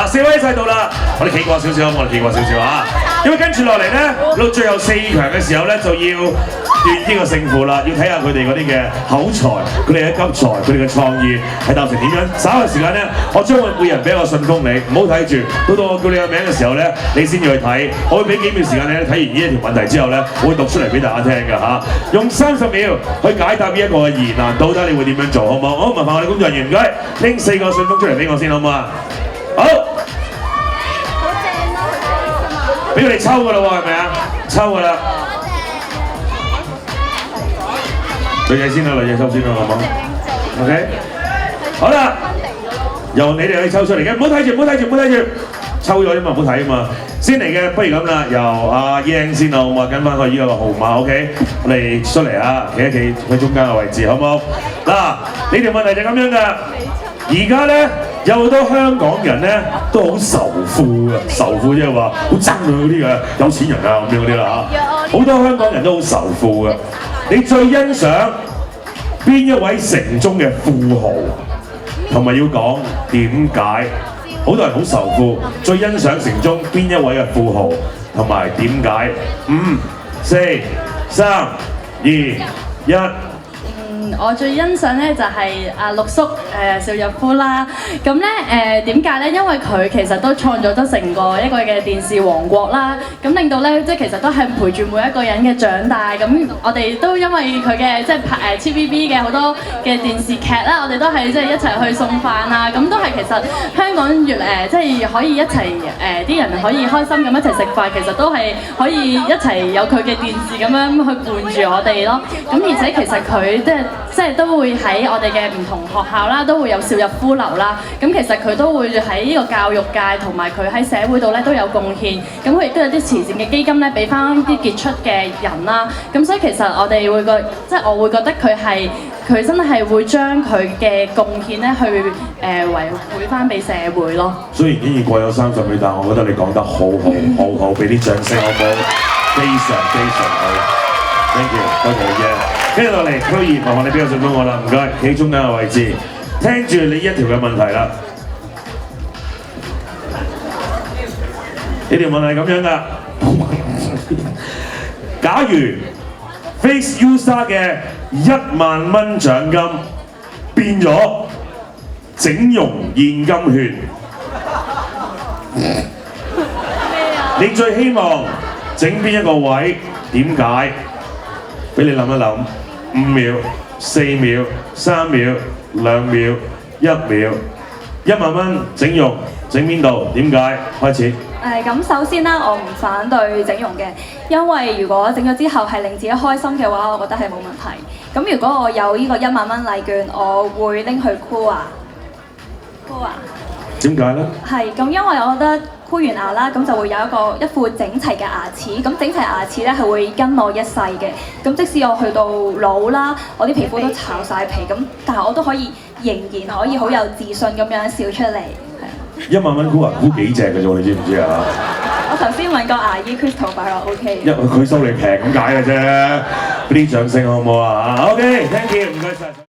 嗱，4位一齊到啦，我哋企過少少，我哋企過少少啊。因為跟住落嚟咧，到最後4強嘅時候咧，就要斷呢個勝負啦，要睇下佢哋嗰啲嘅口才、佢哋嘅急才、佢哋嘅創意係達成點樣。稍後時間咧，我將會每人俾一個信封你，唔好睇住，到我叫你個名嘅時候咧，你先要去睇。我會俾幾秒時間你睇完呢一條問題之後咧，我會讀出嚟俾大家聽㗎嚇。用30秒去解答呢一個疑難，到底你會點樣做，好唔好？好，麻煩我哋工作人員唔該，拎4個信封出嚟俾我先，好唔好啊？好。俾佢哋抽㗎啦喎，係咪啊？抽㗎啦。女仔先啦，女仔抽先啦，好唔好 ？OK。好啦，由你哋去抽出嚟嘅，唔好睇住，唔好睇住，唔好睇住。抽咗啫嘛，唔好睇啊嘛。先嚟嘅，不如咁啦，由阿英先啦，好唔好？跟翻佢呢個號碼 ，OK。我哋出嚟啊，企一企喺中間嘅位置，好唔好？嗱，呢條問題就咁樣㗎。而家咧有好多香港人咧都好仇富嘅，仇富即係話好憎佢嗰啲嘅有錢人啊咁樣嗰啲啦嚇。好多香港人都好仇富嘅。你最欣賞邊一位城中嘅富豪？同埋要講點解？好多人好仇富，最欣賞城中邊一位嘅富豪？同埋點解？5、4、3、2、1。我最欣賞咧就係阿陸叔邵逸夫啦，咁咧點解咧？因為佢其實都創造咗成個一個嘅電視王國啦，咁令到咧即係其實都係陪住每一個人嘅長大。咁我哋都因為佢嘅即係拍TVB 嘅好多嘅電視劇啦，我哋都係即係一齊去送飯啊，咁都係其實香港越即係可以一齊啲人可以開心咁一齊食飯，其實都係可以一齊有佢嘅電視咁樣去伴住我哋咯。咁而且其實佢即係都會喺我哋嘅唔同學校啦，都會有邵逸夫樓啦。咁其實佢都會喺呢個教育界同埋佢喺社會度咧都有貢獻。咁佢亦都有啲慈善嘅基金咧，俾翻啲傑出嘅人啦。咁所以其實我哋會即係我會覺得佢真係會將佢嘅貢獻咧去維護翻俾社會咯。雖然已經過咗30秒，但我覺得你講得好好，好，俾啲掌聲好唔好？非常好。Thank you， 多謝你啫。跟住落嚟，區議麻煩你俾個信封我啦，唔該，企中間嘅位置，聽住你一條嘅問題啦。呢條問題係咁樣㗎，假如 Face U Star 嘅1萬蚊獎金變咗整容現金券，你最希望整邊一個位？點解？俾你諗一諗，5秒、4秒、3秒、2秒、1秒，1萬蚊整容，整邊度？點解？開始。咁首先啦，我唔反對整容嘅，因為如果整咗之後係令自己開心嘅話，我覺得係冇問題。咁如果我有呢個1萬蚊禮券，我會拎去箍牙。點解咧？係咁，因為我覺得箍完牙啦，咁就會有一副整齊嘅牙齒。咁整齊牙齒咧係會跟我一世嘅。咁即使我去到老啦，我啲皮膚都巢晒皮，咁但係我都可以仍然可以好有自信咁樣笑出嚟。1萬蚊箍牙箍幾隻嘅啫，你知唔知啊？我頭先問個牙醫 Crystal 話 OK。佢收你平咁解嘅啫，俾啲掌聲好唔好啊？OK，thank you，唔該晒。